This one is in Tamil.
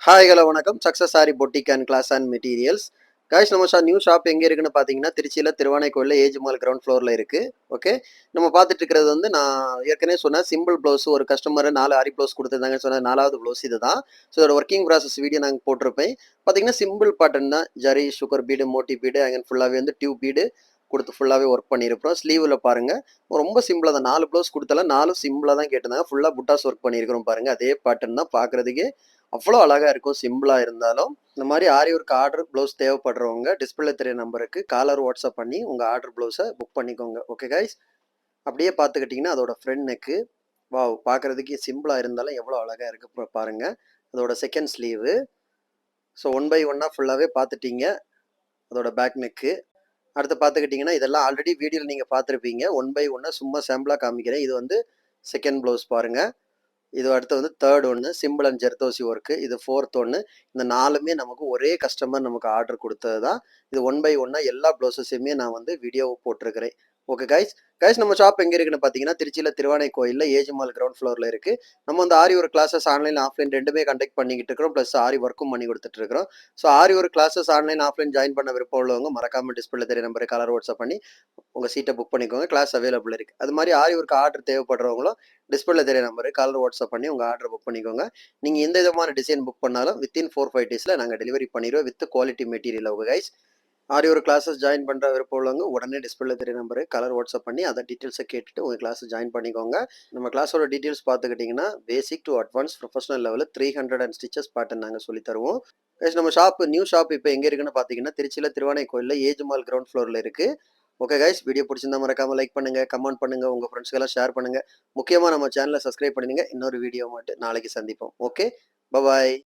ஹாய் ஹலோ வணக்கம். Success sari boutique and class and materials. Guys நம்ம நியூ ஷாப் எங்கே இருக்குன்னு பார்த்தீங்கன்னா, திருச்சியில திருவானைக்கோயில்ல ஏஜ் மால் கிரவுண்ட் ஃப்ளோர்ல இருக்கு. ஓகே. நம்ம பார்த்துட்டு இருக்கிறது வந்து நான் ஏற்கனவே சொன்ன சிம்பிள் ப்ளவுஸ் ஒரு கஸ்டமர் 4 ஆரி ப்ளவுஸ் குடுத்துருந்தாங்கன்னு சொன்ன 4வது ப்ளவுஸ் இதுதான். ஸோ இதோட ஒர்க்கிங் ப்ராசஸ் வீடியோ நாங்க போட்டிருப்பேன். பார்த்தீங்கன்னா சிம்பிள் பேட்டர்ன் தான். ஜரி, சுகர் பீடு, மோட்டி பீடு அண்ட் ஃபுல்லாவே வந்து டியூப் பீடு குடுத்து ஃபுல்லாவே ஒர்க் பண்ணியிருக்கிறோம். ஸ்லீவ்ல பாருங்க. ரொம்ப சிம்பிளா தான் 4 ப்ளவுஸ் குடுத்தால 4ம் சிம்பிளா தான் கேட்டிருந்தாங்க. ஃபுல்லா புட்டாஸ் ஒர்க் பண்ணியிருக்கிறோம் பாருங்க. அதே பேட்டர்ன் தான் பார்க்கறதுக்கே அவ்வளோ அழகா இருக்கும் சிம்பிளா இருந்தாலும். இந்த மாதிரி ஆரி ஒர்க் ஆர்டர் ப்ளவுஸ் தேவைப்படுறவங்க டிஸ்பிளே தெரிய நம்பருக்கு காலர் வாட்ஸ்அப் பண்ணி உங்கள் ஆர்டர் ப்ளவுஸை புக் பண்ணிக்கோங்க. Okay guys. அப்படியே பார்த்துக்கிட்டிங்கன்னா அதோட ஃப்ரண்ட் நெக்கு வாவ் பார்க்குறதுக்கு சிம்பிளாக இருந்தாலும் எவ்வளோ அழகாக இருக்குது பாருங்கள். அதோட second sleeve. So one by ஒன்னாக ஃபுல்லாகவே பார்த்துட்டீங்க. அதோட பேக் நெக்கு அடுத்து பார்த்துக்கிட்டிங்கன்னா இதெல்லாம் ஆல்ரெடி வீடியோவில் நீங்கள் பார்த்துருப்பீங்க. ஒன் பை ஒன்னாக சும்மா சாம்பிளாக காமிக்கிறேன். இது வந்து செகண்ட் ப்ளவுஸ் பாருங்கள். இது அடுத்து வந்து தேர்ட் ஒன்று சிம்பிள் அண்ட் ஜெர்தோசி ஒர்க்கு. இது ஃபோர்த் ஒன்று. இந்த 4மே நமக்கு ஒரே கஸ்டமர் நமக்கு ஆர்டர் கொடுத்தது தான். இது ஒன் பை ஒன்னா எல்லா ப்ளவுஸஸையுமே நான் வந்து வீடியோ போட்டிருக்கிறேன். Okay guys. கைஸ் நம்ம ஷாப் எங்கே இருக்குன்னு பார்த்தீங்கன்னா, திருச்சியில் திருவானைக்கோயிலில் ஏஜ் மால் கிரவுண்ட் ஃப்ளோரில் இருக்குது. நம்ம வந்து aari work classes online offline ரெண்டுமே கண்டக்ட் பண்ணிக்கிட்டு இருக்கிறோம். ப்ளஸ் ஆரி ஒர்க்கும் பண்ணி கொடுத்துட்டு இருக்கிறோம். So aari work classes online offline join பண்ண விருப்பம் உள்ளவங்க மறக்காமல் டிஸ்பிளே தெரிய நம்பருக்கு கலர் வாட்ஸ்அப் பண்ணி உங்கள் சீட்டை புக் பண்ணிக்கோங்க. கிளாஸ் அவைலபிள் இருக்குது. அது மாதிரி ஆரி ஒர்க் ஆர்டர் தேவைப்படுறவங்களும் டிஸ்பிளே தெரிய நம்பருக்கு காலர் வாட்ஸ்அப் பண்ணி உங்கள் ஆர்டர் புக் பண்ணிக்கோங்க. நீங்கள் எந்த விதமான டிசைன் புக் பண்ணாலும் வித்தின் 4-5 டேஸில் நாங்கள் டெலிவரி பண்ணிடுவோம் with quality material. Okay guys. Aari ஒரு கிளாஸஸ் ஜாயின் பண்ணுற விருப்பம் உள்ளவங்க உடனே டிஸ்பிளே தெரிய நம்பரு கலர் வாட்ஸ்அப் பண்ணி அதை டீட்டெயில்ஸை கேட்டுட்டு உங்கள் கிளாஸ் ஜாயின் பண்ணிக்கோங்க. நம்ம கிளாஸோட டீட்டெயில்ஸ் பார்த்துக்கிட்டிங்கன்னா பேசிக் டு அட்வான்ஸ் ப்ரொஃபஷனல் லெவலில் 300 அண்ட் ஸ்டிச்சஸ் பேட்டர்ன் நாங்கள் சொல்லித் தருவோம். நம்ம ஷாப் நியூ ஷாப் இப்போ எங்கே இருக்குன்னு பார்த்தீங்கன்னா, திருச்சியில் திருவானைக்கோயிலில் ஏஜ் மால் கிரவுண்ட் ஃப்ளோரில் இருக்குது. Okay guys. வீடியோ பிடிச்சிருந்தா மறக்காமல் லைக் பண்ணுங்கள், கமெண்ட் பண்ணுங்கள், உங்கள் ஃப்ரெண்ட்ஸ்க்கெல்லாம் ஷேர் பண்ணுங்கள். முக்கியமாக நம்ம சேனலை சப்ஸ்கிரைப் பண்ணுங்க. இன்னொரு வீடியோ மட்டும் நாளைக்கு சந்திப்போம். Okay, bye bye.